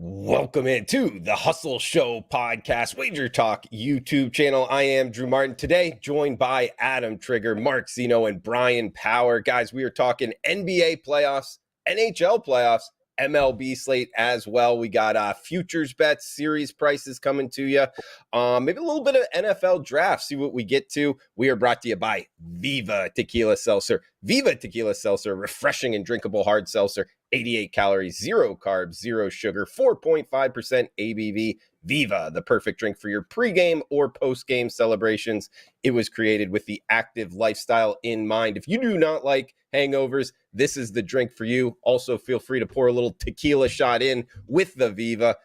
Welcome into the Hustle Show podcast, Wager Talk YouTube channel. I am Drew Martin. Today, joined by Adam Trigger, Mark Zeno, and Brian Power. Guys, we are talking NBA playoffs, NHL playoffs, MLB slate as well. We got futures bets, series prices coming to you. Maybe a little bit of NFL draft, see what we get to. We are brought to you by Viva Tequila Seltzer. Viva Tequila Seltzer, refreshing and drinkable hard seltzer. 88 calories, 0 carbs, 0 sugar, 4.5% ABV. Viva, the perfect drink for your pregame or postgame celebrations. It was created with the active lifestyle in mind. If you do not like hangovers, this is the drink for you. Also, feel free to pour a little tequila shot in with the Viva.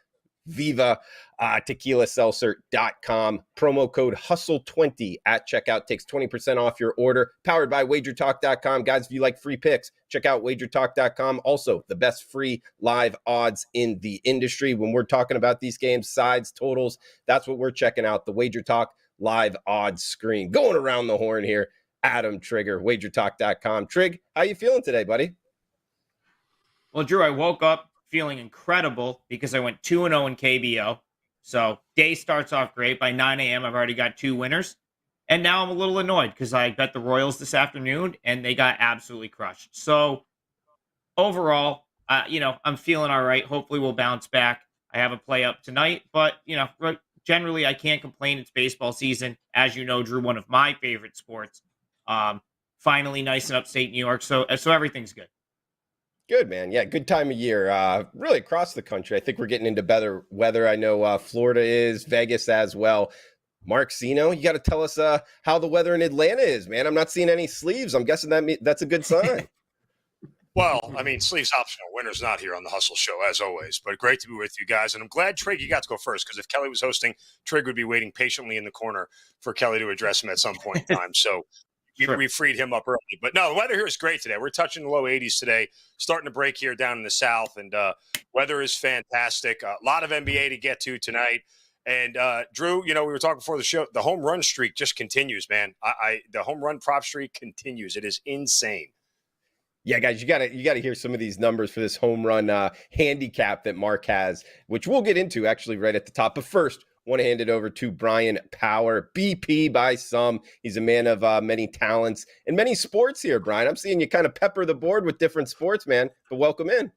Tequilaseltzer.com. Promo code HUSTLE20 at checkout takes 20% off your order. Powered by WagerTalk.com. Guys, if you like free picks, check out WagerTalk.com. Also, the best free live odds in the industry. When we're talking about these games, sides, totals, that's what we're checking out. The WagerTalk live odds screen. Going around the horn here, Adam Trigger, WagerTalk.com. Trig, how you feeling today, buddy? Well, Drew, I woke up feeling incredible because I went 2-0 in KBO. So day starts off great. By 9 a.m., I've already got 2 winners. And now I'm a little annoyed because I bet the Royals this afternoon and they got absolutely crushed. So overall, I'm feeling all right. Hopefully we'll bounce back. I have a play up tonight, but, generally I can't complain. It's baseball season. As you know, Drew, one of my favorite sports. Finally nice in upstate New York. So everything's good. Good, man. Yeah, good time of year. Really across the country. I think we're getting into better weather. I know Florida is, Vegas as well. Mark Zeno, you got to tell us how the weather in Atlanta is, man. I'm not seeing any sleeves. I'm guessing that's a good sign. Well, I mean, sleeves optional. Winter's not here on the Hustle Show, as always. But great to be with you guys. And I'm glad, Trig, you got to go first, because if Kelly was hosting, Trig would be waiting patiently in the corner for Kelly to address him at some point in time. So we freed him up early. But no, the weather here is great today. We're touching the low 80s today, starting to break here down in the south. And weather is fantastic. A lot of NBA to get to tonight. And Drew, we were talking before the show, the home run streak just continues, man. The home run prop streak continues. It is insane. Yeah, guys, you gotta hear some of these numbers for this home run handicap that Mark has, which we'll get into actually right at the top. But first, want to hand it over to Brian Power, BP by some. He's a man of many talents and many sports here, Brian. I'm seeing you kind of pepper the board with different sports, man. But welcome in.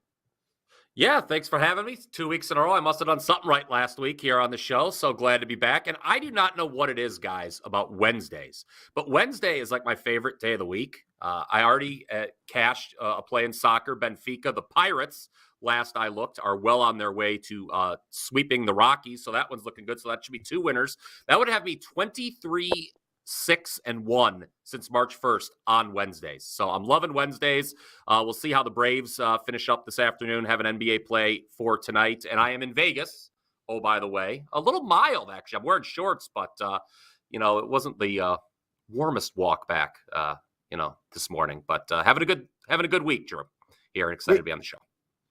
Yeah, thanks for having me. 2 weeks in a row. I must have done something right last week here on the show. So glad to be back. And I do not know what it is, guys, about Wednesdays. But Wednesday is like my favorite day of the week. I already cashed a play in soccer. Benfica, the Pirates, last I looked, are well on their way to sweeping the Rockies. So that one's looking good. So that should be 2 winners. That would have me 23-6-1 since March 1st on Wednesdays. So I'm loving Wednesdays. We'll see how the Braves finish up this afternoon, have an NBA play for tonight. And I am in Vegas. Oh, by the way, a little mild, actually. I'm wearing shorts, but, it wasn't the warmest walk back, this morning. But having a good week, Drew, here, and excited to be on the show.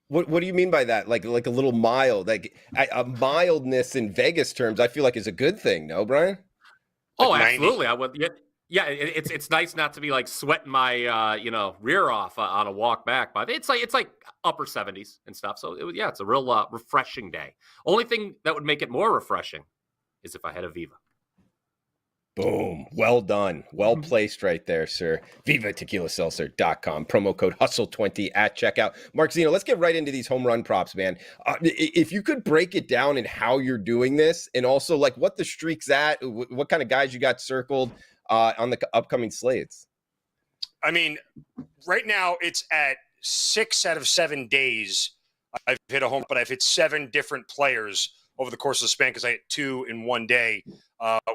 What do you mean by that? Like a little mild, like a mildness in Vegas terms, I feel like is a good thing. No, Brian? Oh, absolutely. I would. Yeah. It's nice not to be like sweating my, rear off on a walk back, but it's like upper 70s and stuff. So it's a real refreshing day. Only thing that would make it more refreshing is if I had a Viva. Boom. Well done. Well placed right there, sir. VivaTequilaSeltzer.com. Promo code HUSTLE20 at checkout. Mark Zeno, let's get right into these home run props, man. If you could break it down in how you're doing this and also like what the streak's at, what kind of guys you got circled on the upcoming slates. I mean, right now it's at 6 out of 7 days I've hit a home, but I've hit 7 different players over the course of the span because I hit 2 in one day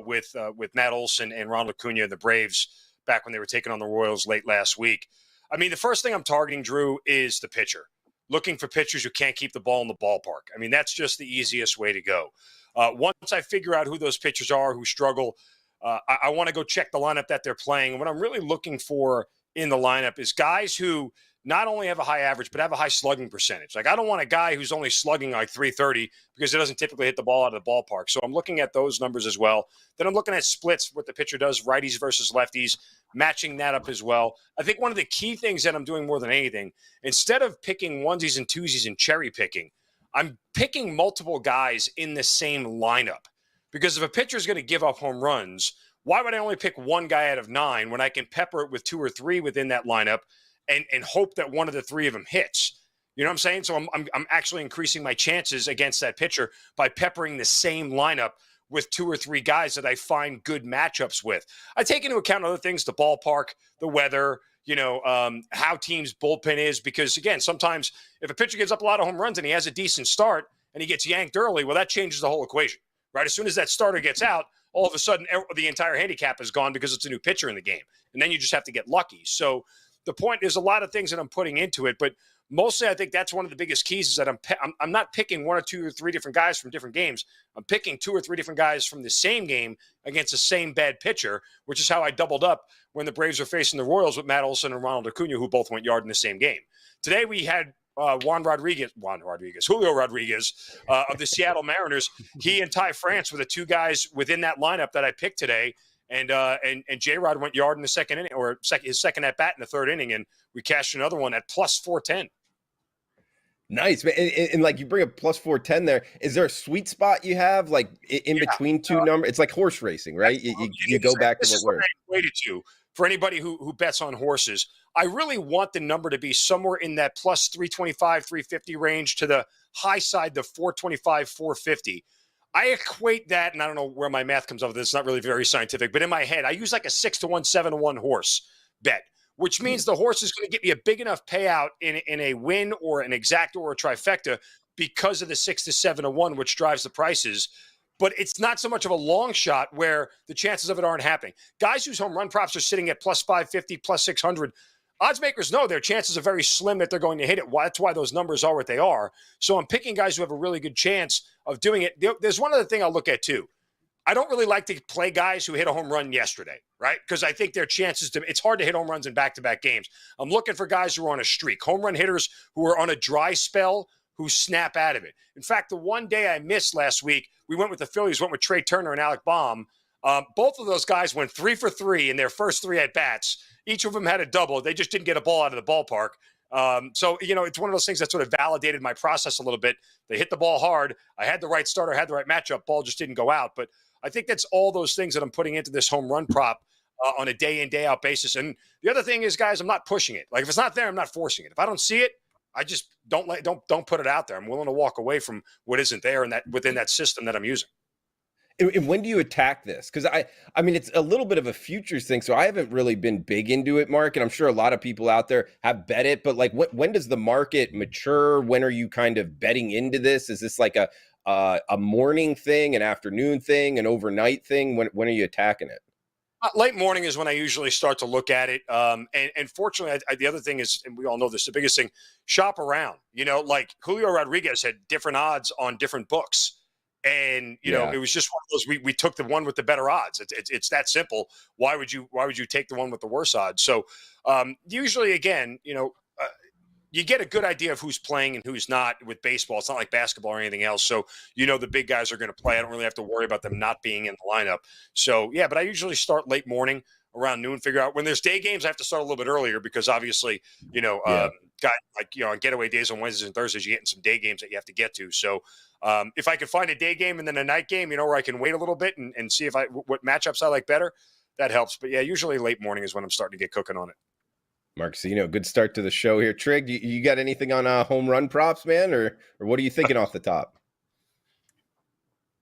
with Matt Olson and Ronald Acuna and the Braves back when they were taking on the Royals late last week. I mean, the first thing I'm targeting, Drew, is the pitcher. Looking for pitchers who can't keep the ball in the ballpark. I mean, that's just the easiest way to go. Once I figure out who those pitchers are who struggle, I want to go check the lineup that they're playing. And what I'm really looking for in the lineup is guys who not only have a high average, but have a high slugging percentage. Like, I don't want a guy who's only slugging like 330 because it doesn't typically hit the ball out of the ballpark. So I'm looking at those numbers as well. Then I'm looking at splits, what the pitcher does, righties versus lefties, matching that up as well. I think one of the key things that I'm doing more than anything, instead of picking onesies and twosies and cherry picking, I'm picking multiple guys in the same lineup because if a pitcher is going to give up home runs, why would I only pick one guy out of 9 when I can pepper it with 2 or 3 within that lineup and hope that one of the 3 of them hits? You know what I'm saying? So I'm actually increasing my chances against that pitcher by peppering the same lineup with 2 or 3 guys that I find good matchups with. I take into account other things, the ballpark, the weather, how teams' bullpen is, because, again, sometimes if a pitcher gives up a lot of home runs and he has a decent start and he gets yanked early, well, that changes the whole equation, right? As soon as that starter gets out, all of a sudden the entire handicap is gone because it's a new pitcher in the game. And then you just have to get lucky. So the point is a lot of things that I'm putting into it, but mostly I think that's one of the biggest keys is that I'm not picking 1 or 2 or 3 different guys from different games. I'm picking 2 or 3 different guys from the same game against the same bad pitcher, which is how I doubled up when the Braves were facing the Royals with Matt Olson and Ronald Acuna, who both went yard in the same game. Today we had Julio Rodriguez of the Seattle Mariners. He and Ty France were the 2 guys within that lineup that I picked today. And J-Rod went yard in the second inning, or his second at bat in the third inning, and we cashed another one at plus 410. Nice, man. And like you bring up plus 410 there. Is there a sweet spot you have, like in between 2 numbers? It's like horse racing, right? You go back to what works. Related to for anybody who bets on horses, I really want the number to be somewhere in that plus 325, 350 range to the high side, the 425, 450. I equate that, and I don't know where my math comes up with this. It's not really very scientific, but in my head, I use like a 6-1, 7-1 horse bet, which means the horse is going to get me a big enough payout in a win or an exacta or a trifecta because of the 6 to 7-1, which drives the prices. But it's not so much of a long shot where the chances of it aren't happening. Guys whose home run props are sitting at plus 550, plus 600, odds makers know their chances are very slim that they're going to hit it. That's why those numbers are what they are. So I'm picking guys who have a really good chance of doing it. There's one other thing I'll look at too. I don't really like to play guys who hit a home run yesterday, right? Because I think their chances it's hard to hit home runs in back-to-back games. I'm looking for guys who are on a streak, home run hitters who are on a dry spell, who snap out of it. In fact, the one day I missed last week, we went with the Phillies, went with Trey Turner and Alec Baum. Both of those guys went 3 for 3 in their first 3 at-bats. Each of them had a double. They just didn't get a ball out of the ballpark. So, it's one of those things that sort of validated my process a little bit. They hit the ball hard. I had the right starter, had the right matchup. Ball just didn't go out. But I think that's all those things that I'm putting into this home run prop on a day in, day out basis. And the other thing is, guys, I'm not pushing it. Like if it's not there, I'm not forcing it. If I don't see it, I just don't put it out there. I'm willing to walk away from what isn't there and that within that system that I'm using. And when do you attack this? Because I mean, it's a little bit of a futures thing, so I haven't really been big into it, Mark. And I'm sure a lot of people out there have bet it. But like, when does the market mature? When are you kind of betting into this? Is this like a morning thing, an afternoon thing, an overnight thing? When are you attacking it? Late morning is when I usually start to look at it. And fortunately, the other thing is, and we all know this, the biggest thing, shop around. Like Julio Rodriguez had different odds on different books. And, it was just one of those, we took the one with the better odds. It's that simple. Why would you take the one with the worse odds? So usually, again, you get a good idea of who's playing and who's not with baseball. It's not like basketball or anything else. So, the big guys are going to play. I don't really have to worry about them not being in the lineup. So, yeah, but I usually start late morning around noon, figure out when there's day games, I have to start a little bit earlier because obviously, on getaway days on Wednesdays and Thursdays, you're getting some day games that you have to get to. So if I can find a day game and then a night game, where I can wait a little bit and see what matchups I like better, that helps. But yeah, usually late morning is when I'm starting to get cooking on it. Marcino, good start to the show here. Trig, you got anything on home run props, man, or what are you thinking off the top?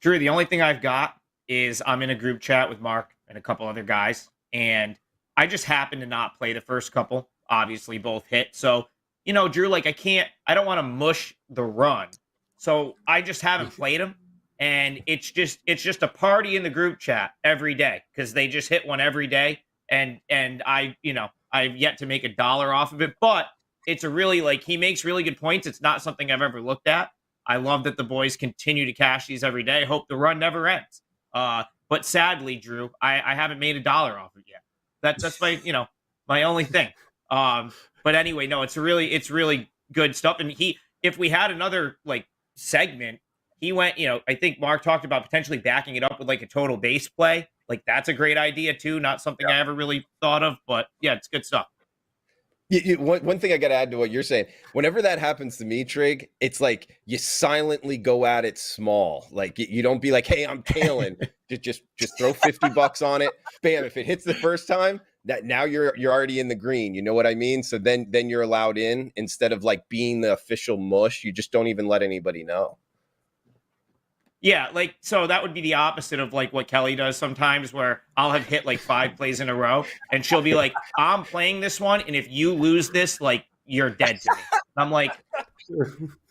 Drew, the only thing I've got is I'm in a group chat with Mark and a couple other guys, and I just happened to not play the first couple. Obviously, both hit. So, Drew, like I don't want to mush the run. So I just haven't played them. And it's just a party in the group chat every day because they just hit one every day. And I've yet to make $1 off of it, but it's a really he makes really good points. It's not something I've ever looked at. I love that the boys continue to cash these every day. Hope the run never ends. But sadly, Drew, I haven't made $1 off it yet. That's my only thing. But anyway, no, it's really good stuff. And if we had another segment, he went, I think Mark talked about potentially backing it up with a total base play. That's a great idea too. Not something I ever really thought of, but yeah, it's good stuff. One thing I got to add to what you're saying, whenever that happens to me, Trig, it's like you silently go at it small. Like you don't be like, hey, I'm tailing. just throw $50 on it. Bam. If it hits the first time, that now you're already in the green. You know what I mean? So then you're allowed in instead of like being the official mush. You just don't even let anybody know. Yeah, like, so that would be the opposite of like what Kelly does sometimes, where I'll have hit like 5 plays in a row and she'll be like, I'm playing this one, and if you lose this, like, you're dead to me. I'm like,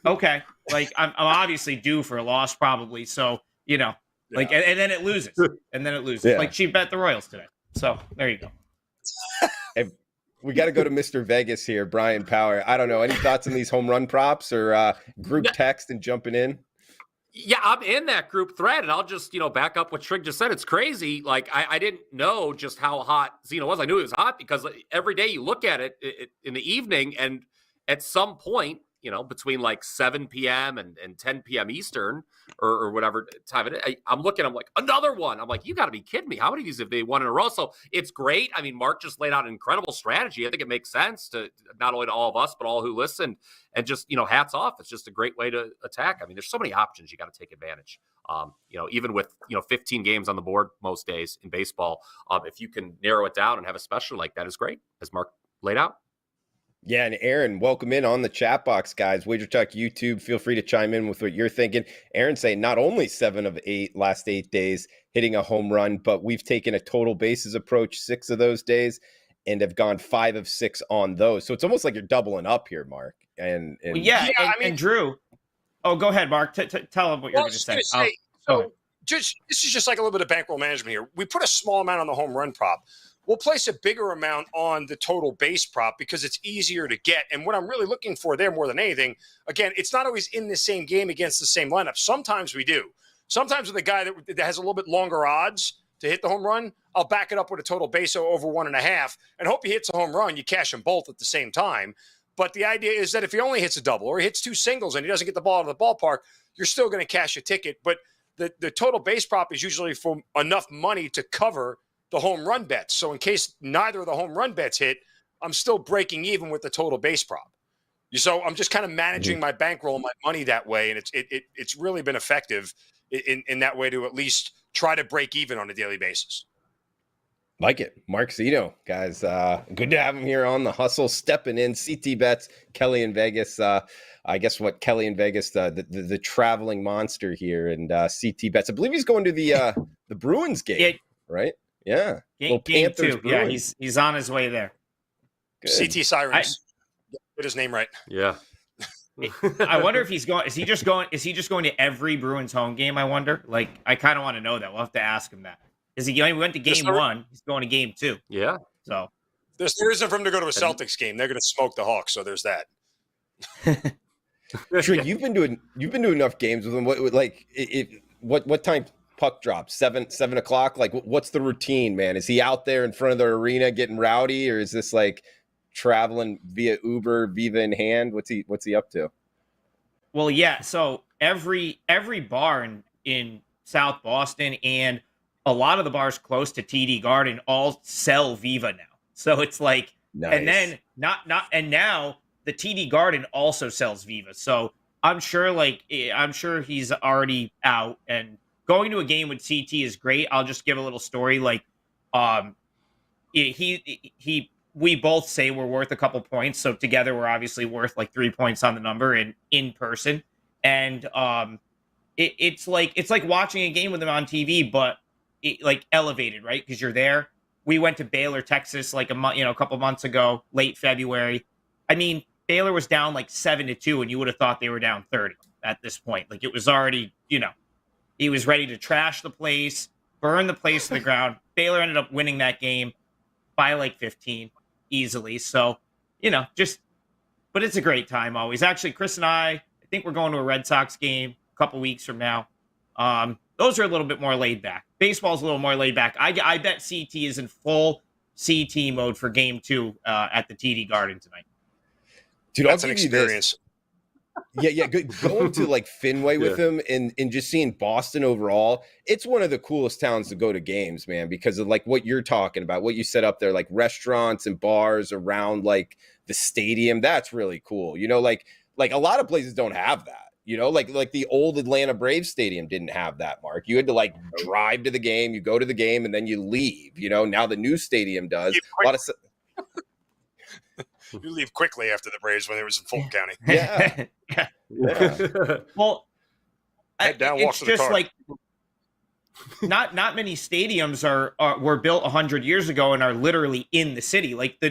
okay, like I'm obviously due for a loss probably, so like, and then it loses, Yeah. like she bet the Royals today, so there you go. Hey, we got to go to Mr. Vegas here, Brian Power. I don't know, any thoughts on these home run props or group text and jumping in? Yeah, I'm in that group thread, and I'll just, back up what Trig just said. It's crazy. Like, I didn't know just how hot Zeno was. I knew it was hot because every day you look at it in the evening, and at some point, between like 7 p.m. and 10 p.m. Eastern or whatever time it is, I'm looking, I'm like, another one. I'm like, you got to be kidding me. How many of these have they won in a row? So it's great. I mean, Mark just laid out an incredible strategy. I think it makes sense to not only to all of us, but all who listen, and just, hats off. It's just a great way to attack. I mean, there's so many options. You got to take advantage. Even with, 15 games on the board most days in baseball, if you can narrow it down and have a special like that is great, as Mark laid out. Yeah, and Aaron, welcome in on the chat box, guys. Wager Talk YouTube, feel free to chime in with what you're thinking. Aaron saying not only 7 of 8 last 8 days hitting a home run, but we've taken a total bases approach 6 of those days and have gone 5 of 6 on those. So it's almost like you're doubling up here, Mark. And and Drew. Oh, go ahead, Mark. Tell him what you're going to say. This is just like a little bit of bankroll management here. We put a small amount on the home run prop. We'll place a bigger amount on the total base prop because it's easier to get. And what I'm really looking for there more than anything, again, it's not always in the same game against the same lineup. Sometimes we do. Sometimes with a guy that has a little bit longer odds to hit the home run, I'll back it up with a total base over 1.5 and hope he hits a home run. You cash them both at the same time. But the idea is that if he only hits a double or he hits 2 singles and he doesn't get the ball out of the ballpark, you're still going to cash a ticket. But the total base prop is usually for enough money to cover the home run bets. So in case neither of the home run bets hit, I'm still breaking even with the total base prop. So I'm just kind of managing my bankroll and my money that way. And it's really been effective in that way to at least try to break even on a daily basis. Like it. Mark Zeno, guys. Good to have him here on the hustle, stepping in. CT Bets, Kelly in Vegas. I guess what Kelly in Vegas, the traveling monster here, and CT Bets. I believe he's going to the Bruins game, right? Yeah. Game 2. Yeah, he's on his way there. Good. CT Sirens. Get his name right. Yeah. I wonder if he's going. Is he just going to every Bruins home game? I wonder. Like, I kind of want to know that. We'll have to ask him that. Is he? We went to game 1. He's going to game 2. Yeah. So there's no reason for him to go to a Celtics game. They're going to smoke the Hawks. So there's that. Trig, you've been doing enough games with him. What time puck drops? 7 o'clock. Like, what's the routine, man? Is he out there in front of the arena getting rowdy, or is this like traveling via Uber, Viva in hand? What's he up to? Well, yeah. So every bar in South Boston and a lot of the bars close to TD Garden all sell Viva now. So it's like, nice. And then and now the TD Garden also sells Viva. So I'm sure he's already out, and going to a game with CT is great. I'll just give a little story. Like, we both say we're worth a couple points. So together we're obviously worth like 3 points on the number and in person. And it's like watching a game with him on TV, but like elevated, right? Because you're there. We went to Baylor, Texas, like a couple months ago, late February. I mean, Baylor was down like 7-2, and you would have thought they were down 30 at this point. Like, it was already, he was ready to trash the place, burn the place to the ground. Baylor ended up winning that game by like 15 easily. So, but it's a great time always. Actually, Chris and I think we're going to a Red Sox game a couple weeks from now. Those are a little bit more laid back. Baseball's a little more laid back. I bet CT is in full CT mode for game 2 at the TD Garden tonight. Dude, that's an experience. Going to like Fenway with him and just seeing Boston overall, it's one of the coolest towns to go to games, man, because of like what you're talking about, what you set up there, like restaurants and bars around like the stadium. That's really cool. Like a lot of places don't have that. Like the old Atlanta Braves stadium didn't have that, Mark. You had to like drive to the game, you go to the game, and then you leave. Now the new stadium does. A lot of you leave quickly after the Braves when it was in Fulton County. Yeah. Well, Head down, walk it's to the just car. like not many stadiums were built 100 years ago and are literally in the city. Like the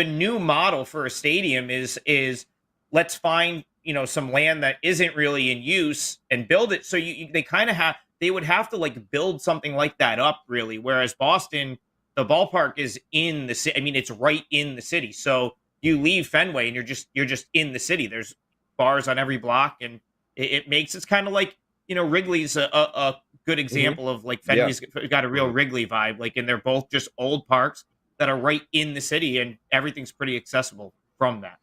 new model for a stadium is let's find some land that isn't really in use and build it. So they would have to like build something like that up really. Whereas Boston, the ballpark is in the city. I mean, it's right in the city. So you leave Fenway and you're just in the city. There's bars on every block, and it's kind of like Wrigley's a good example of like Fenway's got a real Wrigley vibe. Like, and they're both just old parks that are right in the city, and everything's pretty accessible from that.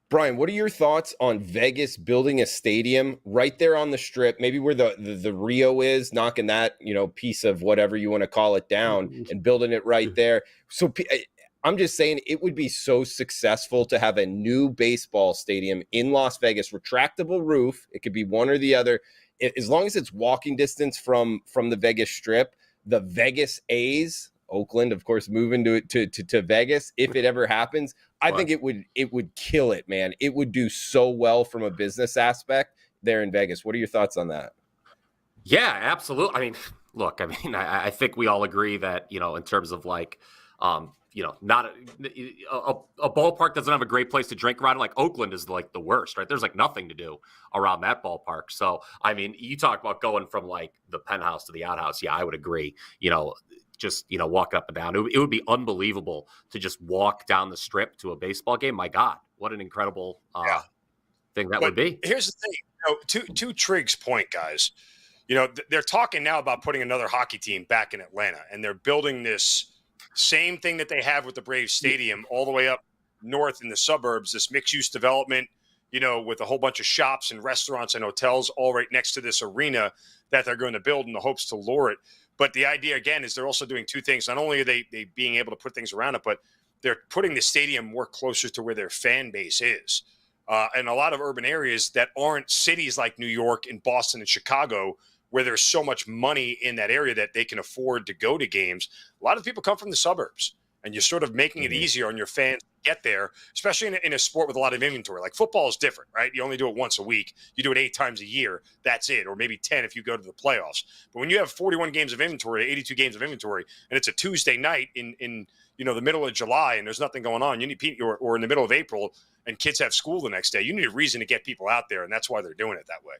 Brian, what are your thoughts on Vegas building a stadium right there on the Strip, maybe where the Rio is, knocking that piece of whatever you want to call it down and building it right there? So I'm just saying it would be so successful to have a new baseball stadium in Las Vegas, retractable roof. It could be one or the other. As long as it's walking distance from the Vegas Strip, the Vegas A's, Oakland, of course, moving to Vegas, if it ever happens, I think it would kill it, man. It would do so well from a business aspect there in Vegas. What are your thoughts on that? Yeah, absolutely. I mean, look, I think we all agree that, in terms of like, not a ballpark doesn't have a great place to drink around. Like Oakland is like the worst, right? There's like nothing to do around that ballpark. So, I mean, you talk about going from like the penthouse to the outhouse. Yeah, I would agree. Just walking up and down. It would be unbelievable to just walk down the Strip to a baseball game. My God, what an incredible thing that would be. Here's the thing, to Trig's point, guys. They're talking now about putting another hockey team back in Atlanta, and they're building this same thing that they have with the Braves Stadium all the way up north in the suburbs. This mixed-use development, with a whole bunch of shops and restaurants and hotels all right next to this arena that they're going to build in the hopes to lure it. But the idea, again, is they're also doing two things. Not only are they being able to put things around it, but they're putting the stadium more closer to where their fan base is. And a lot of urban areas that aren't cities like New York and Boston and Chicago, where there's so much money in that area that they can afford to go to games. A lot of people come from the suburbs, and you're sort of making it easier on your fans to get there, especially in a sport with a lot of inventory. Like football is different, right? You only do it once a week. You do it 8 times a year. That's it. Or maybe 10 if you go to the playoffs. But when you have 41 games of inventory, 82 games of inventory, and it's a Tuesday night in the middle of July and there's nothing going on, you need people, or in the middle of April and kids have school the next day, you need a reason to get people out there, and that's why they're doing it that way.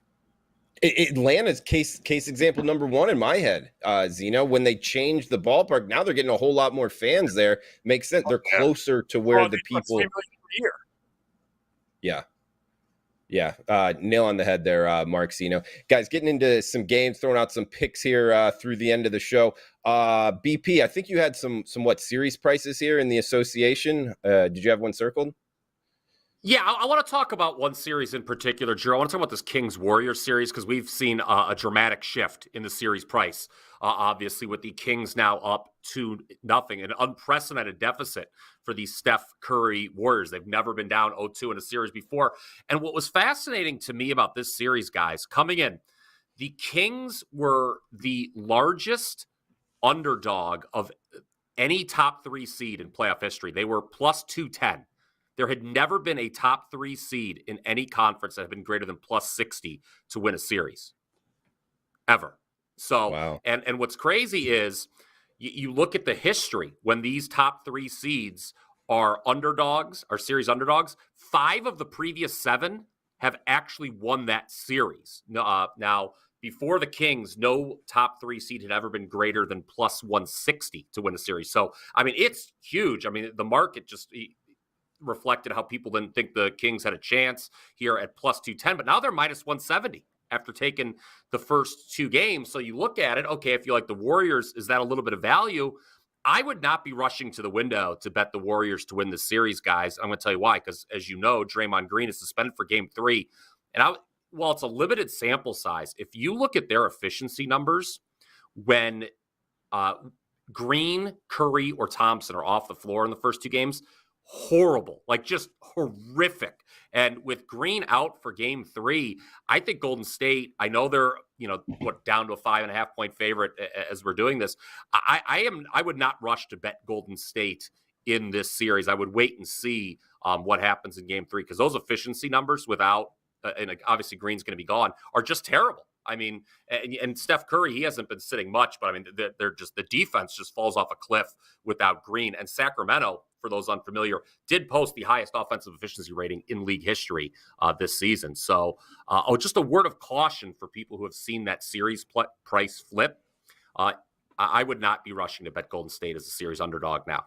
Atlanta's case example number one in my head, Zeno, when they changed the ballpark, now they're getting a whole lot more fans there. Makes sense. They're closer to where the people. $3 million per year. Yeah. Nail on the head there, Mark Zeno. Guys, getting into some games, throwing out some picks here through the end of the show. BP, I think you had some series prices here in the association. Did you have one circled? Yeah, I want to talk about one series in particular, Drew. I want to talk about this Kings-Warriors series because we've seen a dramatic shift in the series price, obviously, with the Kings now up 2-0, an unprecedented deficit for the Steph Curry Warriors. They've never been down 0-2 in a series before. And what was fascinating to me about this series, guys, coming in, the Kings were the largest underdog of any top 3 seed in playoff history. They were plus 210. There had never been a top 3 seed in any conference that had been greater than plus 60 to win a series. Ever. So, wow. And what's crazy is you look at the history when these top 3 seeds are underdogs, are series underdogs, 5 of the previous 7 have actually won that series. Now, before the Kings, no top 3 seed had ever been greater than plus 160 to win a series. So, I mean, it's huge. I mean, the market just reflected how people didn't think the Kings had a chance here at plus 210, but now they're minus 170 after taking the first 2 games. So you look at it, okay, if you like the Warriors, is that a little bit of value? I would not be rushing to the window to bet the Warriors to win this series, guys. I'm going to tell you why, because as you know, Draymond Green is suspended for game 3. And while it's a limited sample size, if you look at their efficiency numbers when Green, Curry, or Thompson are off the floor in the first 2 games, horrible, like just horrific. And with Green out for game 3, I think Golden State, I know they're, down to a 5.5 point favorite as we're doing this. I would not rush to bet Golden State in this series. I would wait and see what happens in game 3, because those efficiency numbers without, and obviously Green's going to be gone, are just terrible. I mean, and Steph Curry, he hasn't been sitting much, but I mean, they're just, the defense just falls off a cliff without Green. And Sacramento, for those unfamiliar, did post the highest offensive efficiency rating in league history this season. So, just a word of caution for people who have seen that series price flip. I would not be rushing to bet Golden State as a series underdog now.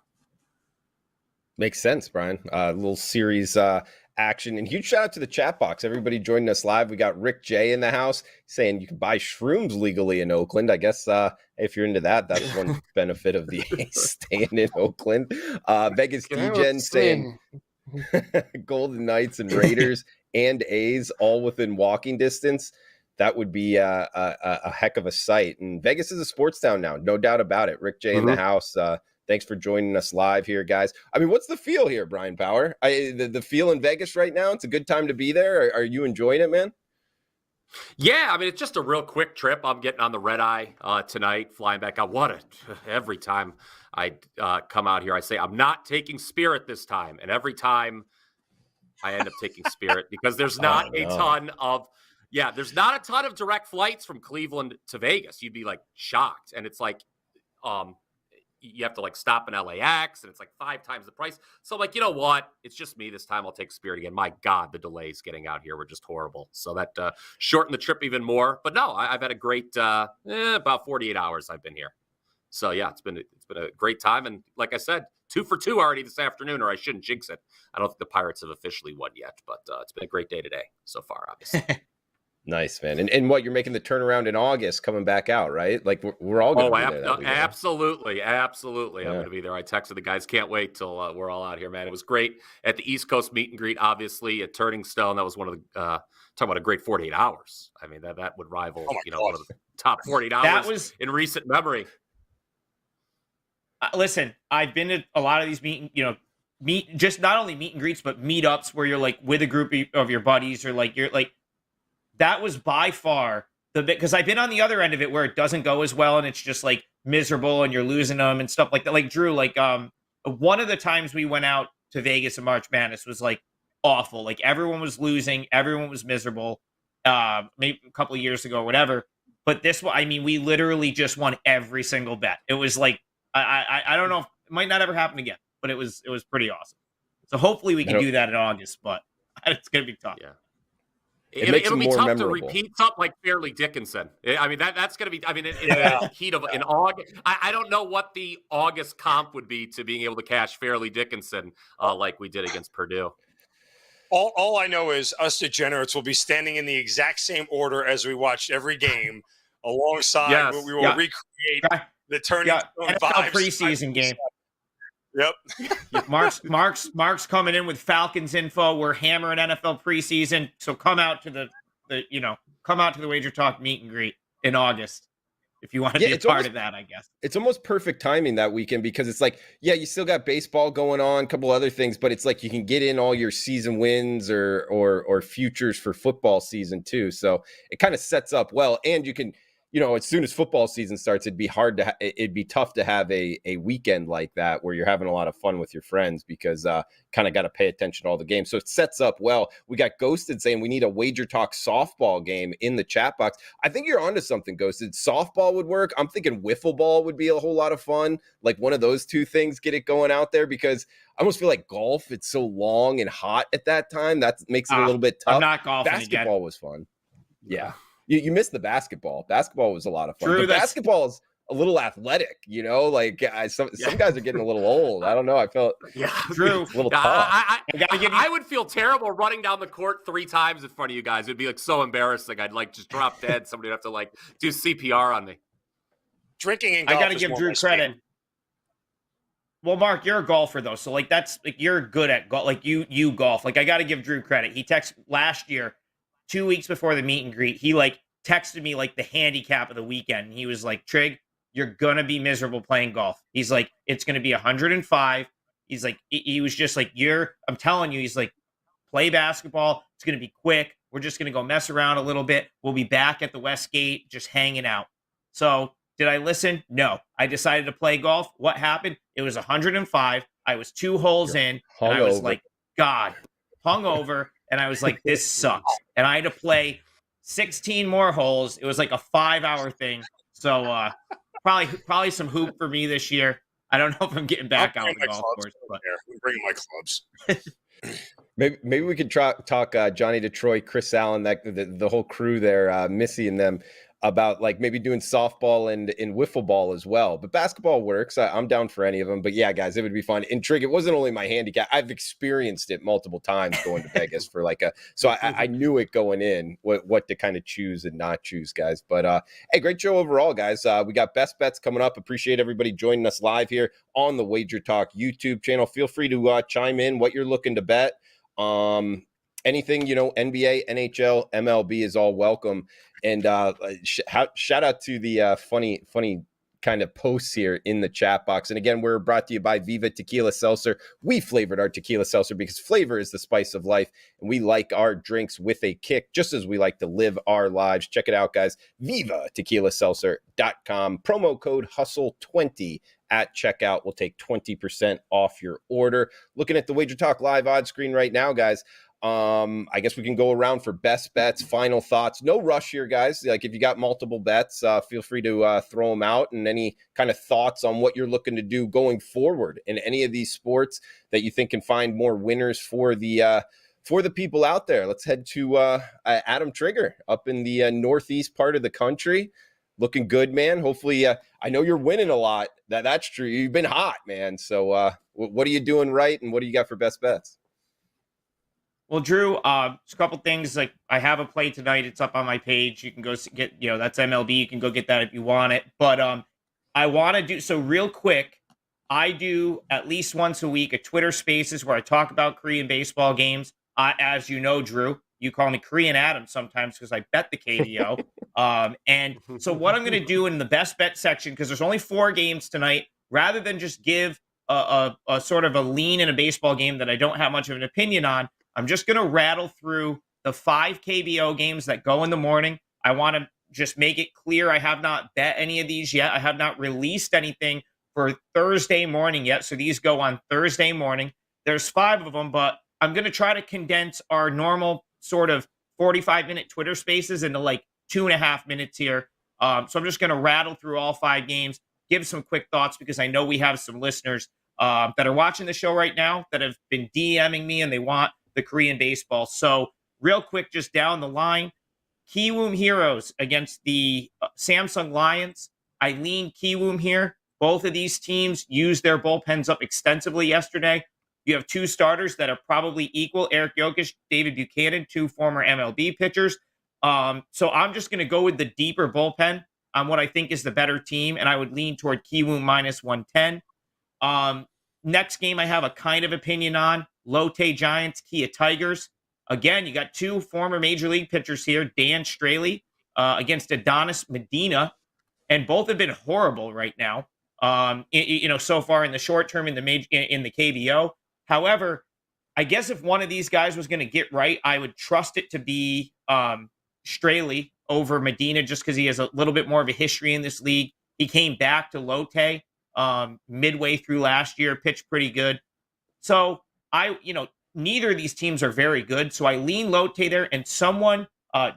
Makes sense, Brian. Little series action, and huge shout out to the chat box. Everybody joining us live. We got Rick J in the house saying you can buy shrooms legally in Oakland. I guess if you're into that, that's one benefit of the staying in Oakland. Vegas DGen saying Golden Knights and Raiders and A's all within walking distance. That would be a heck of a sight. And Vegas is a sports town now, no doubt about it. Rick J in the house. Thanks for joining us live here, guys. I mean, what's the feel here, Brian Power? The feel in Vegas right now, it's a good time to be there. Are you enjoying it, man? Yeah, I mean, it's just a real quick trip. I'm getting on the red eye tonight, flying back out. Every time I come out here, I say, I'm not taking Spirit this time. And every time I end up taking Spirit because there's not there's not a ton of direct flights from Cleveland to Vegas. You'd be like shocked. And it's like, you have to like stop in LAX and it's like 5 times the price. So I'm like, you know what? It's just me this time. I'll take Spirit again. My God, the delays getting out here were just horrible. So that shortened the trip even more. But no, I've had a great about 48 hours I've been here. So yeah, it's been a great time. And like I said, 2 for 2 already this afternoon, or I shouldn't jinx it. I don't think the Pirates have officially won yet, but it's been a great day today so far, obviously. Nice, man. And what, you're making the turnaround in August, coming back out, right? Like we're all going to be there. Absolutely. Yeah. I'm going to be there. I texted the guys, can't wait till we're all out here, man. It was great at the East Coast meet and greet, obviously at Turning Stone. That was one of the talking about a great 48 hours. I mean, that would rival, one of the top 48 hours in recent memory. Listen, I've been to a lot of these just not only meet and greets, but meetups where you're like with a group of your buddies, or like you're like. That was by far because I've been on the other end of it where it doesn't go as well and it's just like miserable and you're losing them and stuff like that. Like Drew, like one of the times we went out to Vegas in March Madness was like awful. Like everyone was losing, everyone was miserable. Maybe a couple of years ago or whatever. But this one, I mean, we literally just won every single bet. It was like I don't know if it might not ever happen again, but it was pretty awesome. So hopefully we can do that in August, but it's gonna be tough. Yeah. It'll be tough to repeat something like Fairleigh Dickinson. I mean, that's going to be, I mean, in the heat of in August, I don't know what the August comp would be to being able to cash Fairleigh Dickinson like we did against Purdue. All I know is us degenerates will be standing in the exact same order as we watched every game alongside. Yes. We will recreate the Turning Stone vibes. Preseason game. Yep. Mark's coming in with Falcons info. We're hammering NFL preseason, so come out to the Wager Talk meet and greet in August if you want to be a part of that. I guess it's almost perfect timing that weekend because it's like, yeah, you still got baseball going on, a couple other things, but it's like you can get in all your season wins or futures for football season too. So it kind of sets up well, and you can. As soon as football season starts, it'd be tough to have a weekend like that where you're having a lot of fun with your friends because kind of got to pay attention to all the games. So it sets up well. We got Ghosted saying we need a Wager Talk softball game in the chat box. I think you're onto something, Ghosted. Softball would work. I'm thinking wiffle ball would be a whole lot of fun. Like one of those two things, get it going out there because I almost feel like golf, it's so long and hot at that time. That makes it a little bit tough. I'm not golfing Basketball again. Was fun. Yeah. You missed the basketball. Basketball was a lot of fun. True, basketball is a little athletic, like some guys are getting a little old. I don't know. I felt true. A little tall. I would feel terrible running down the court 3 times in front of you guys. It'd be like so embarrassing. I'd like just drop dead. Somebody would have to like do CPR on me. Drinking and golf. I got to give Drew credit. Well, Mark, you're a golfer though, so like that's like you're good at golf. Like you golf. Like I got to give Drew credit. He texted last year, 2 weeks before the meet and greet. He like texted me like the handicap of the weekend. And he was like, "Trig, you're gonna be miserable playing golf." He's like, "It's gonna be 105." He's like, he was just like, I'm telling you, he's like, play basketball. It's gonna be quick. We're just gonna go mess around a little bit. We'll be back at the Westgate, just hanging out. So did I listen? No. I decided to play golf. What happened? It was 105. I was 2 holes in, and I was like, God, hungover. And I was like, this sucks. And I had to play 16 more holes. It was like a 5-hour thing. So probably some hoop for me this year. I don't know if I'm getting back out on the golf course. But I'm bringing my clubs. Maybe we could talk Johnny Detroit, Chris Allen, the whole crew there, Missy and them, about like maybe doing softball and wiffle ball as well. But basketball works. I'm down for any of them. But yeah, guys, it would be fun. And Trig, it wasn't only my handicap. I've experienced it multiple times going to Vegas for like so I knew it going in, what to kind of choose and not choose, guys. But hey, great show overall, guys. We got best bets coming up. Appreciate everybody joining us live here on the Wager Talk YouTube channel. Feel free to chime in what you're looking to bet. Anything, NBA, NHL, MLB is all welcome. And shout out to the funny kind of posts here in the chat box. And again, we're brought to you by Viva Tequila Seltzer. We flavored our tequila seltzer because flavor is the spice of life. And we like our drinks with a kick, just as we like to live our lives. Check it out, guys. VivaTequilaSeltzer.com. Promo code HUSTLE20 at checkout will take 20% off your order. Looking at the Wager Talk live odds screen right now, guys. I guess we can go around for best bets, final thoughts. No rush here, guys. Like if you got multiple bets, feel free to throw them out, and any kind of thoughts on what you're looking to do going forward in any of these sports that you think can find more winners for the people out there. Let's head to Adam Trigger up in the northeast part of the country. Looking good, man. Hopefully, I know you're winning a lot. That's true. You've been hot, man. So what are you doing right, and what do you got for best bets? Well, Drew, just a couple things. Like I have a play tonight. It's up on my page. You can go get, that's MLB. You can go get that if you want it. But I want to do so real quick. I do at least once a week a Twitter Spaces where I talk about Korean baseball games. As you know, Drew, you call me Korean Adam sometimes because I bet the KBO. And so what I'm going to do in the best bet section, because there's only 4 games tonight, rather than just give a sort of a lean in a baseball game that I don't have much of an opinion on, I'm just going to rattle through the 5 KBO games that go in the morning. I want to just make it clear I have not bet any of these yet. I have not released anything for Thursday morning yet. So these go on Thursday morning. There's 5 of them, but I'm going to try to condense our normal sort of 45-minute Twitter Spaces into like 2.5 minutes here. So I'm just going to rattle through all 5 games, give some quick thoughts, because I know we have some listeners that are watching the show right now that have been DMing me and they want the Korean baseball. So real quick, just down the line, Kiwoom Heroes against the Samsung Lions. I lean Kiwoom here. Both of these teams used their bullpens up extensively yesterday. You have 2 starters that are probably equal. Eric Jokic, David Buchanan, 2 former MLB pitchers. So I'm just going to go with the deeper bullpen on what I think is the better team, and I would lean toward Kiwoom minus 110. Next game I have a kind of opinion on, Lotte Giants, Kia Tigers. Again, you got 2 former Major League pitchers here, Dan Straley against Adonis Medina, and both have been horrible right now. So far in the short term in the KBO. However, I guess if one of these guys was going to get right, I would trust it to be Straley over Medina, just because he has a little bit more of a history in this league. He came back to Lotte midway through last year, pitched pretty good. So neither of these teams are very good. So I lean Lotte there, and someone,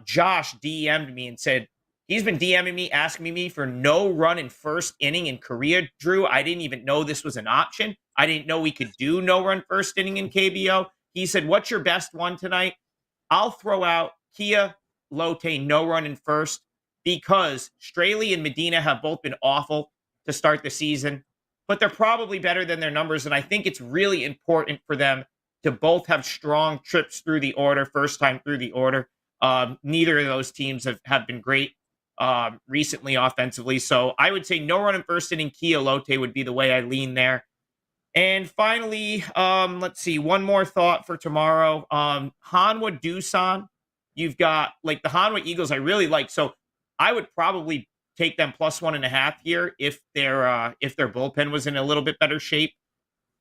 Josh, DM'd me and said, he's been DMing me, asking me for no run in first inning in Korea, Drew. I didn't even know this was an option. I didn't know we could do no run first inning in KBO. He said, what's your best one tonight? I'll throw out Kia, Lotte, no run in first, because Straley and Medina have both been awful to start the season, but they're probably better than their numbers. And I think it's really important for them to both have strong trips through the order, first time through the order. Neither of those teams have been great recently offensively. So I would say no run in first inning, Kia, Lotte would be the way I lean there. And finally, let's see, one more thought for tomorrow. Hanwha Doosan. You've got like the Hanwha Eagles I really like. So I would probably take them +1.5 here if their bullpen was in a little bit better shape.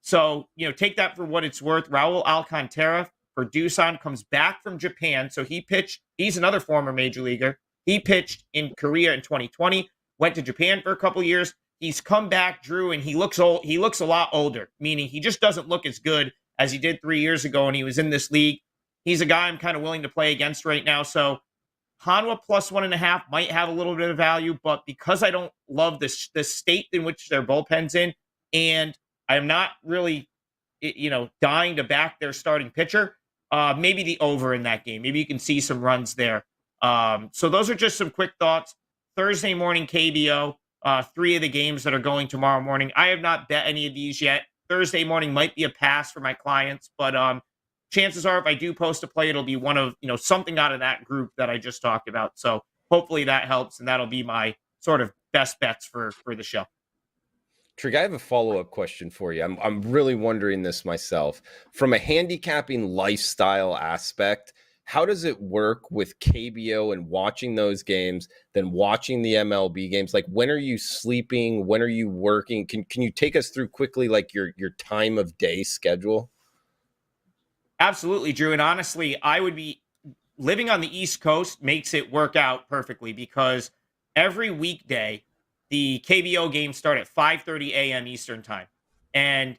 So, take that for what it's worth. Raul Alcantara for Doosan comes back from Japan. So he's another former major leaguer. He pitched in Korea in 2020, went to Japan for a couple years. He's come back, Drew, and he looks old. He looks a lot older, meaning he just doesn't look as good as he did 3 years ago when he was in this league. He's a guy I'm kind of willing to play against right now. So Hanwha +1.5 might have a little bit of value, but because I don't love the state in which their bullpen's in, and I'm not really, dying to back their starting pitcher, maybe the over in that game. Maybe you can see some runs there. So those are just some quick thoughts. Thursday morning KBO, 3 of the games that are going tomorrow morning. I have not bet any of these yet. Thursday morning might be a pass for my clients, but chances are if I do post a play, it'll be one of, something out of that group that I just talked about. So hopefully that helps, and that'll be my sort of best bets for the show. Trig, I have a follow-up question for you. I'm really wondering this myself. From a handicapping lifestyle aspect, how does it work with KBO and watching those games, then watching the MLB games? Like, when are you sleeping? When are you working? Can you take us through quickly, like your time of day schedule? Absolutely, Drew. And honestly, I would be living on the East Coast makes it work out perfectly because every weekday, the KBO games start at 5:30 a.m. Eastern time. And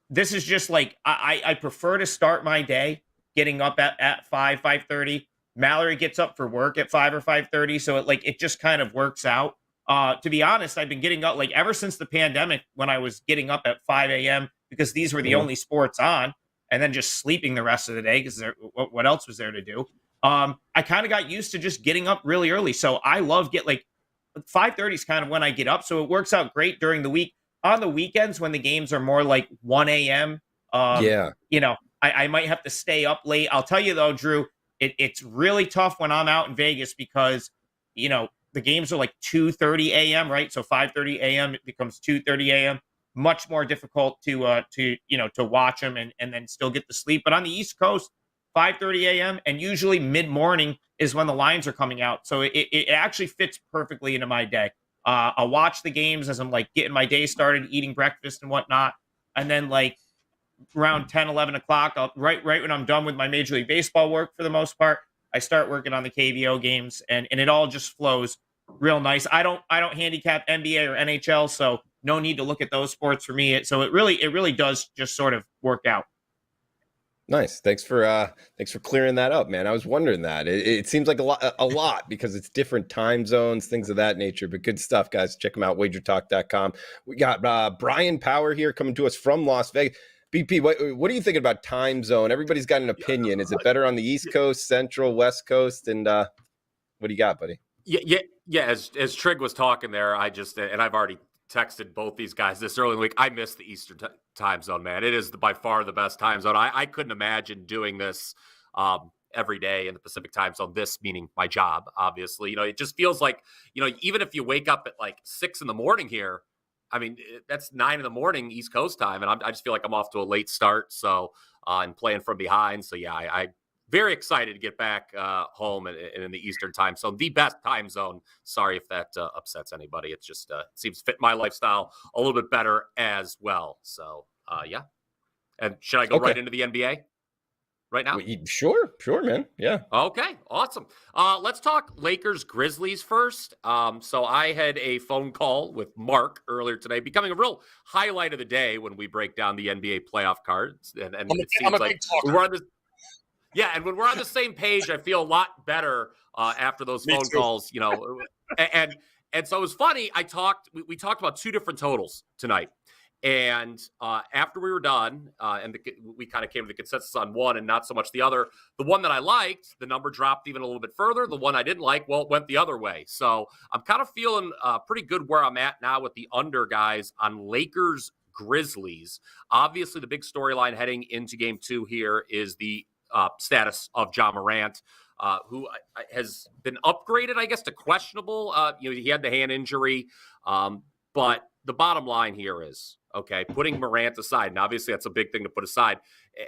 this is just like, I prefer to start my day getting up at 5:30. Mallory gets up for work at 5 or 5:30. So it just kind of works out. To be honest, I've been getting up like ever since the pandemic when I was getting up at 5 a.m. because these were the only sports on, and then just sleeping the rest of the day because what else was there to do? I kind of got used to just getting up really early. So I love 5:30 is kind of when I get up. So it works out great during the week. On the weekends when the games are more like 1 a.m., I might have to stay up late. I'll tell you though, Drew, it's really tough when I'm out in Vegas because, the games are like 2:30 a.m., right? So 5:30 a.m. it becomes 2:30 a.m. Much more difficult to watch them and then still get to sleep. But on the East Coast, 5:30 a.m. and usually mid-morning is when the lines are coming out. So it actually fits perfectly into my day. I'll watch the games as I'm like getting my day started, eating breakfast and whatnot. And then around 10, 11 o'clock, right when I'm done with my Major League Baseball work for the most part, I start working on the KBO games and it all just flows real nice. I don't handicap NBA or NHL, so no need to look at those sports for me. So it really does just sort of work out. Nice. Thanks for clearing that up, man. I was wondering that. It seems like a lot because it's different time zones, things of that nature. But good stuff, guys. Check them out, wagertalk.com. We got Brian Power here coming to us from Las Vegas. BP, what are you thinking about time zone? Everybody's got an opinion. Is it better on the East Coast, Central, West Coast? And what do you got, buddy? Yeah. As Trig was talking there, and I've already texted both these guys this early in the week. I miss the Eastern time zone, man. It is by far the best time zone. I couldn't imagine doing this every day in the Pacific time zone. This meaning my job, obviously. It just feels like, even if you wake up at like 6 a.m. here, I mean, that's 9 a.m. East Coast time, and I just feel like I'm off to a late start. So, and playing from behind. So yeah, I very excited to get back home and in the Eastern time zone, the best time zone. Sorry if that upsets anybody. It's just it seems to fit my lifestyle a little bit better as well. So yeah. And should I go right into the NBA right now? Sure, man. Yeah. Okay, awesome. Let's talk Lakers Grizzlies first. So I had a phone call with Mark earlier today, becoming a real highlight of the day when we break down the NBA playoff cards. And it seems like we're on this. Yeah, and when we're on the same page, I feel a lot better after those phone calls, And so it was funny. We talked about 2 different totals tonight. And after we were done, we kind of came to the consensus on one and not so much the other. The one that I liked, the number dropped even a little bit further. The one I didn't like, well, it went the other way. So I'm kind of feeling pretty good where I'm at now with the under, guys, on Lakers Grizzlies. Obviously, the big storyline heading into Game 2 here is the status of Ja Morant, who has been upgraded, I guess, to questionable. He had the hand injury, but the bottom line here is, okay, putting Morant aside, and obviously that's a big thing to put aside,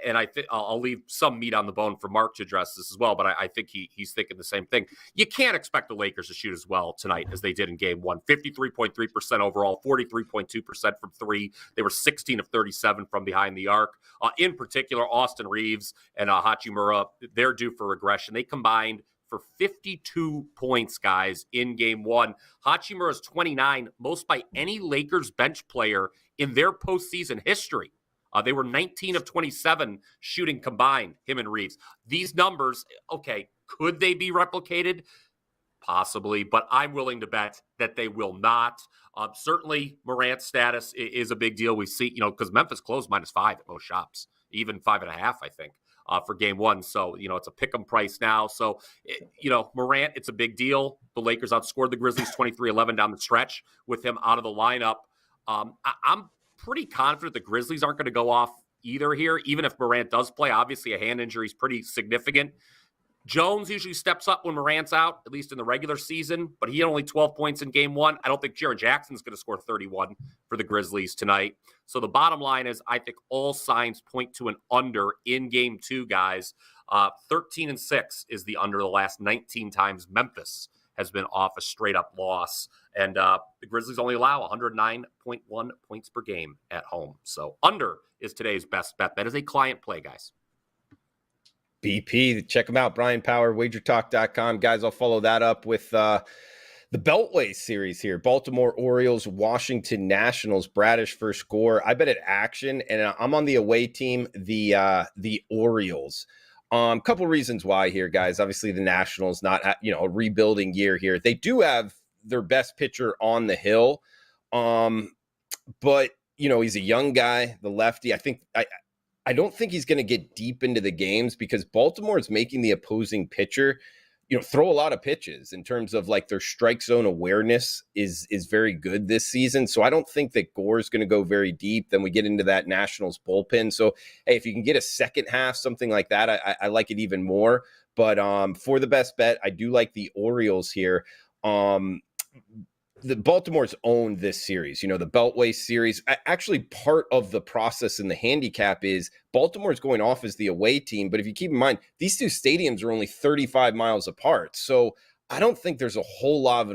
and I think I'll leave some meat on the bone for Mark to address this as well, but I think he's thinking the same thing. You can't expect the Lakers to shoot as well tonight as they did in game one. 53.3% overall, 43.2% from three. They were 16 of 37 from behind the arc. In particular, Austin Reeves and Hachimura, they're due for regression. They combined for 52 points, guys, in game one. Hachimura's 29, most by any Lakers bench player in their postseason history. They were 19 of 27 shooting combined, him and Reeves. These numbers, okay, could they be replicated? Possibly, but I'm willing to bet that they will not. Certainly, Morant's status is a big deal. We see, because Memphis closed -5 at most shops, even 5.5, I think, for game one. So, it's a pick 'em price now. So, Morant, it's a big deal. The Lakers outscored the Grizzlies 23-11 down the stretch with him out of the lineup. I'm pretty confident the Grizzlies aren't going to go off either here, even if Morant does play. Obviously, a hand injury is pretty significant. Jones usually steps up when Morant's out, at least in the regular season, but he had only 12 points in game one. I don't think Jaren Jackson's going to score 31 for the Grizzlies tonight. So the bottom line is I think all signs point to an under in game two, guys. 13-6 is the under the last 19 times Memphis has been off a straight-up loss. And the Grizzlies only allow 109.1 points per game at home. So under is today's best bet. That is a client play, guys. BP, check them out, Brian Power, wagertalk.com. Guys, I'll follow that up with the Beltway series here. Baltimore Orioles, Washington Nationals, Bradish first score. I bet at action, and I'm on the away team, the Orioles. Couple reasons why here, guys. Obviously, the Nationals not a rebuilding year here. They do have their best pitcher on the hill, but he's a young guy, the lefty. I don't think he's going to get deep into the games because Baltimore is making the opposing pitcher, throw a lot of pitches in terms of like their strike zone awareness is very good this season. So I don't think that Gore is going to go very deep. Then we get into that Nationals bullpen. So, hey, if you can get a second half, something like that, I like it even more. But for the best bet, I do like the Orioles here. The Baltimore's owned this series, the Beltway series. Actually, part of the process in the handicap is Baltimore's going off as the away team. But if you keep in mind, these two stadiums are only 35 miles apart. So I don't think there's a whole lot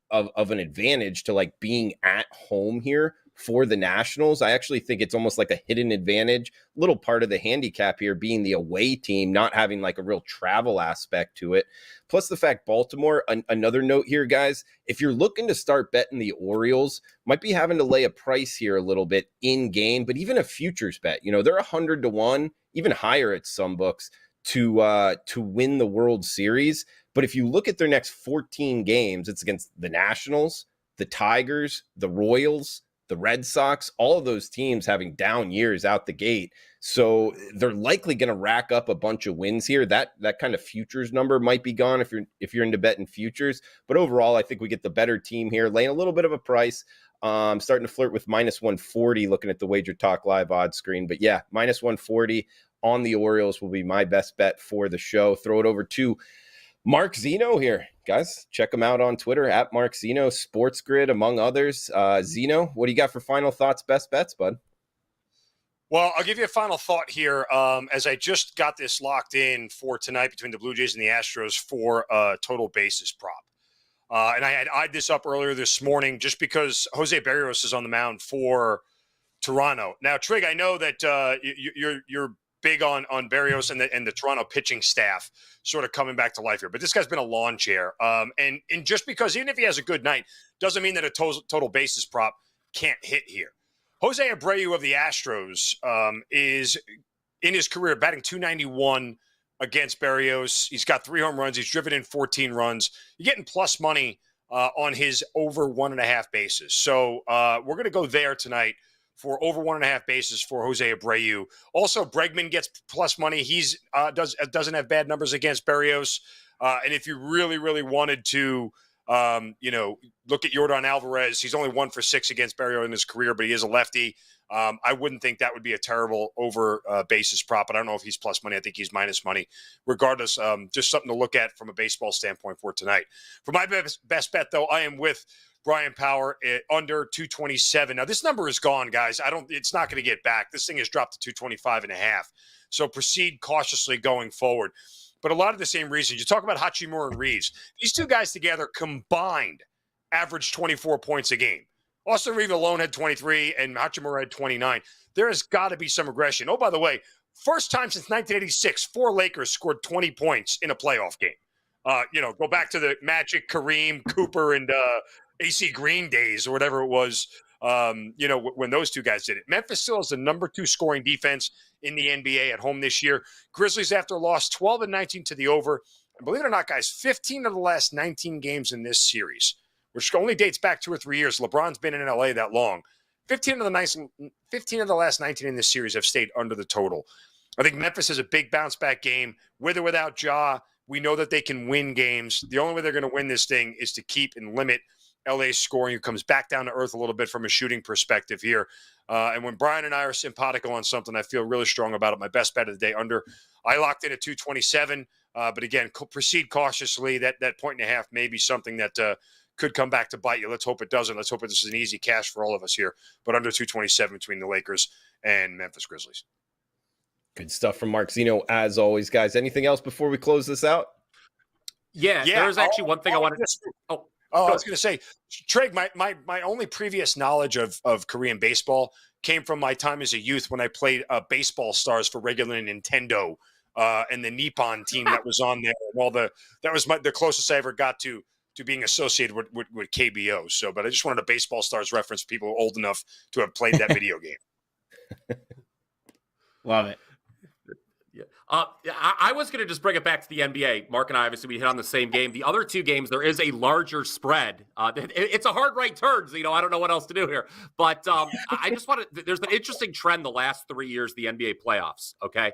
of an advantage to like being at home here for the Nationals. I actually think it's almost like a hidden advantage, little part of the handicap here being the away team, not having like a real travel aspect to it. Plus the fact Baltimore, another note here, guys, if you're looking to start betting the Orioles, might be having to lay a price here a little bit in game, but even a futures bet, they're 100-1, even higher at some books to win the World Series. But if you look at their next 14 games, it's against the Nationals, the Tigers, the Royals, the Red Sox, all of those teams having down years out the gate. So they're likely going to rack up a bunch of wins here. That kind of futures number might be gone if you're into betting futures. But overall, I think we get the better team here, laying a little bit of a price. Starting to flirt with -140 looking at the Wager Talk Live odds screen. But yeah, -140 on the Orioles will be my best bet for the show. Throw it over to Mark Zeno here. Guys, check him out on Twitter at Mark Zeno, Sports Grid, among others. Zeno, what do you got for final thoughts, best bets, bud? Well, I'll give you a final thought here. As I just got this locked in for tonight between the Blue Jays and the Astros for a total basis prop. And I had eyed this up earlier this morning just because Jose Berrios is on the mound for Toronto. Now, Trig, I know that you're big on Berrios and the Toronto pitching staff sort of coming back to life here. But this guy's been a lawn chair. And just because even if he has a good night, doesn't mean that a total basis prop can't hit here. Jose Abreu of the Astros is in his career batting .291 against Berrios. He's got 3 home runs. He's driven in 14 runs. You're getting plus money on his over 1.5 bases. So we're going to go there tonight for over 1.5 bases for Jose Abreu. Also, Bregman gets plus money. He's doesn't have bad numbers against Berrios. And if you really, really wanted to, look at Yordan Alvarez, he's only 1 for 6 against Berrios in his career, but he is a lefty. I wouldn't think that would be a terrible over basis prop, but I don't know if he's plus money. I think he's minus money. Regardless, just something to look at from a baseball standpoint for tonight. For my best bet, though, I am with Brian Power at under 227. Now, this number is gone, guys. It's not going to get back. This thing has dropped to 225.5. So proceed cautiously going forward. But a lot of the same reasons. You talk about Hachimura and Reeves. These two guys together combined average 24 points a game. Austin Reeves alone had 23, and Hachimura had 29. There has got to be some regression. Oh, by the way, first time since 1986, 4 Lakers scored 20 points in a playoff game. Go back to the Magic, Kareem, Cooper, and AC Green days or whatever it was, when those two guys did it. Memphis still is the number 2 scoring defense in the NBA at home this year. Grizzlies, after a loss, 12-19 to the over. And believe it or not, guys, 15 of the last 19 games in this series, which only dates back 2 or 3 years. LeBron's been in LA that long. 15 of the last 19 in this series have stayed under the total. I think Memphis has a big bounce back game. With or without Ja, we know that they can win games. The only way they're going to win this thing is to keep and limit LA's scoring, who comes back down to earth a little bit from a shooting perspective here. And when Brian and I are simpatico on something, I feel really strong about it. My best bet of the day under. I locked in at 227. But again, proceed cautiously. That 1.5 may be something that could come back to bite you. Let's hope it doesn't. Let's hope this is an easy cash for all of us here. But under 227 between the Lakers and Memphis Grizzlies. Good stuff from Mark Zeno, as always, guys. Anything else before we close this out? Yeah, there's actually one thing I wanted to I was going to say, Trig, my only previous knowledge of Korean baseball came from my time as a youth when I played Baseball Stars for regular Nintendo and the Nippon team that was on there. That was the closest I ever got to being associated with KBO. So, but I just wanted a Baseball Stars reference for people old enough to have played that video game. Love it. Yeah. I was going to just bring it back to the NBA. Mark and I, obviously, we hit on the same game. The other 2 games, there is a larger spread. It's a hard right turn. So, I don't know what else to do here. But I just want to – there's an interesting trend the last 3 years, the NBA playoffs, okay?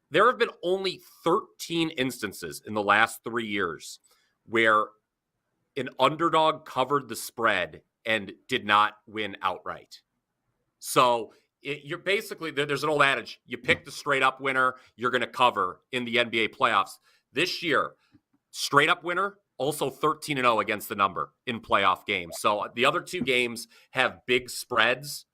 There have been only 13 instances in the last 3 years where an underdog covered the spread and did not win outright. So – you're basically, there's an old adage, you pick the straight up winner, you're going to cover in the NBA playoffs. This year, straight up winner, also 13-0 against the number in playoff games. So the other 2 games have big spreads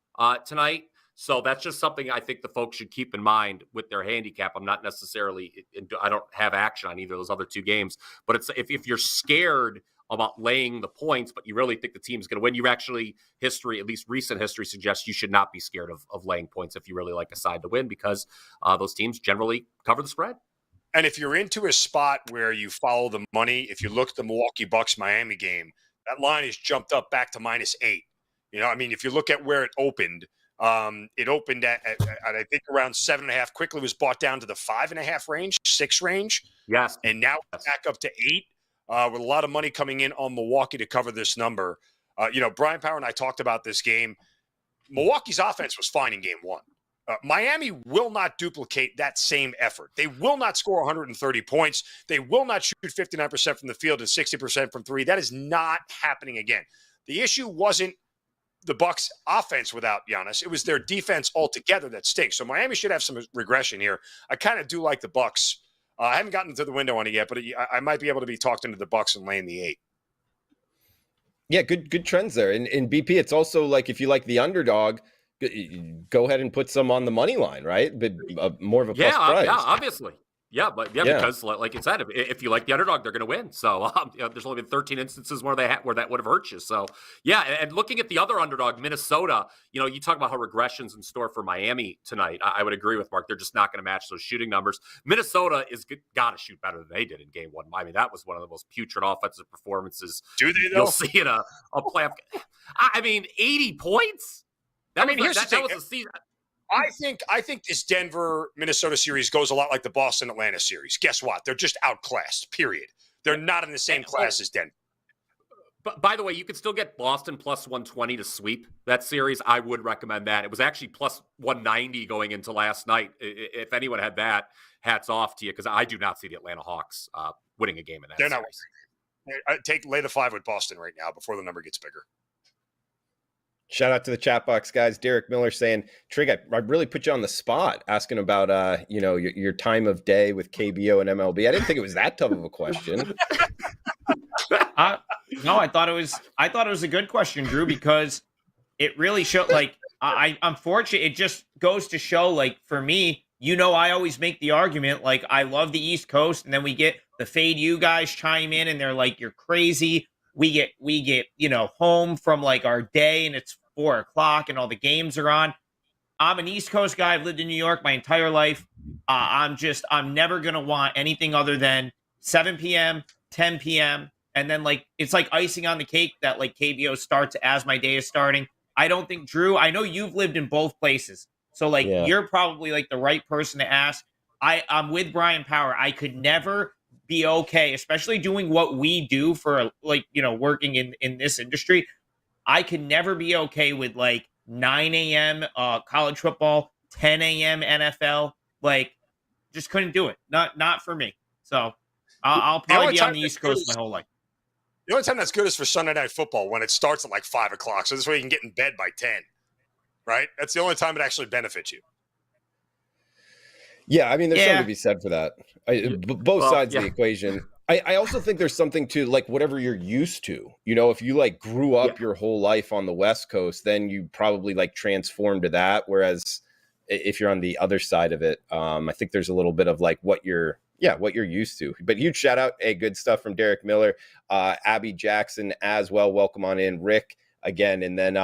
tonight. So that's just something I think the folks should keep in mind with their handicap. I'm not necessarily, I don't have action on either of those other 2 games, but it's if you're scared about laying the points, but you really think the team's going to win, you actually, history, at least recent history, suggests you should not be scared of laying points if you really like a side to win, because those teams generally cover the spread. And if you're into a spot where you follow the money, if you look at the Milwaukee Bucks Miami game, that line has jumped up back to -8. If you look at where it opened at I think around 7.5. Quickly was bought down to the 5.5 range, 6 range. Yes. And now it's back up to 8. With a lot of money coming in on Milwaukee to cover this number. Brian Power and I talked about this game. Milwaukee's offense was fine in game 1. Miami will not duplicate that same effort. They will not score 130 points. They will not shoot 59% from the field and 60% from 3. That is not happening again. The issue wasn't the Bucks' offense without Giannis. It was their defense altogether that stinks. So Miami should have some regression here. I kind of do like the Bucks. I haven't gotten to the window on it yet, but I might be able to be talked into the Bucks and laying the 8. Yeah, good trends there. In BP, it's also like if you like the underdog, go ahead and put some on the money line, right? But more of a plus price. Yeah, obviously. Yeah, because like you said, if you like the underdog, they're going to win. So there's only been 13 instances where that would have hurt you. So yeah, and looking at the other underdog, Minnesota, you talk about how regression's in store for Miami tonight. I would agree with Mark. They're just not going to match those shooting numbers. Minnesota is got to shoot better than they did in game 1. I mean, that was one of the most putrid offensive performances you'll see in a playoff. 80 points. That was a season. I think this Denver-Minnesota series goes a lot like the Boston-Atlanta series. Guess what? They're just outclassed, period. They're not in the same class as Denver. But by the way, you could still get Boston plus 120 to sweep that series. I would recommend that. It was actually plus 190 going into last night. If anyone had that, hats off to you, because I do not see the Atlanta Hawks winning a game in that series. Lay the 5 with Boston right now before the number gets bigger. Shout out to the chat box, guys. Derek Miller saying, Trig, I really put you on the spot asking about, your time of day with KBO and MLB. I didn't think it was that tough of a question. No, I thought it was a good question, Drew, because it really showed, like, I'm fortunate. It just goes to show, like, for me, I always make the argument, like, I love the East Coast, and then we get the Fade You guys chime in, and they're like, you're crazy. We get home from, like, our day, and it's 4:00, and all the games are on. I'm an East Coast guy. I've lived in New York my entire life. I'm never going to want anything other than 7 p.m., 10 p.m., and then, like, it's like icing on the cake that, like, KBO starts as my day is starting. I don't think, Drew, I know you've lived in both places. So, like, You're probably, like, the right person to ask. I'm with Brian Power. I could never be okay, especially doing what we do for, like, working in this industry. I could never be okay with, like, 9 a.m. College football, 10 a.m. NFL. Like, just couldn't do it. Not for me. So I'll probably be on the East Coast my whole life. The only time that's good is for Sunday Night Football when it starts at like 5 o'clock. So this way you can get in bed by 10, right? That's the only time it actually benefits you. Yeah, I mean, there's something to be said for that. Both sides of the equation. I also think there's something to, like, whatever you're used to. If you, like, grew up your whole life on the West Coast, then you probably, like, transform to that. Whereas if you're on the other side of it, I think there's a little bit of, like, what you're used to. But huge shout out. Hey, good stuff from Derek Miller, Abby Jackson as well. Welcome on in, Rick again. And then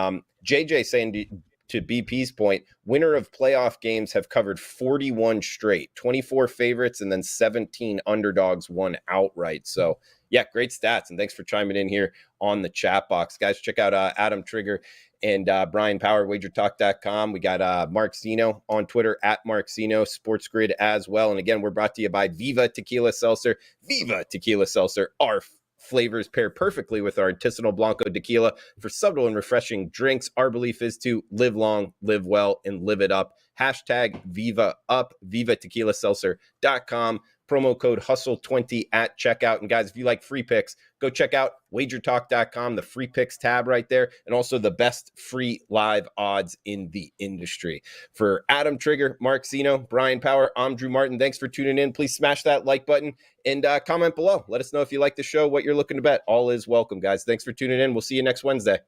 JJ saying to BP's point, winner of playoff games have covered 41 straight, 24 favorites, and then 17 underdogs won outright. So yeah, great stats. And thanks for chiming in here on the chat box. Guys, check out Adam Trigger and Brian Power, wagertalk.com. We got Mark Zeno on Twitter at Mark Zeno, Sports Grid as well. And again, we're brought to you by Viva Tequila Seltzer. Viva Tequila Seltzer, our flavors pair perfectly with our artisanal Blanco tequila for subtle and refreshing drinks. Our belief is to live long, live well, and live it up. Hashtag Viva Up, VivaTequilaSeltzer.com. Promo code HUSTLE20 at checkout. And guys, if you like free picks, go check out wagertalk.com, the free picks tab right there, and also the best free live odds in the industry. For Adam Trigger, Mark Zeno, Brian Power, I'm Drew Martin. Thanks for tuning in. Please smash that like button and comment below. Let us know if you like the show, what you're looking to bet. All is welcome, guys. Thanks for tuning in. We'll see you next Wednesday.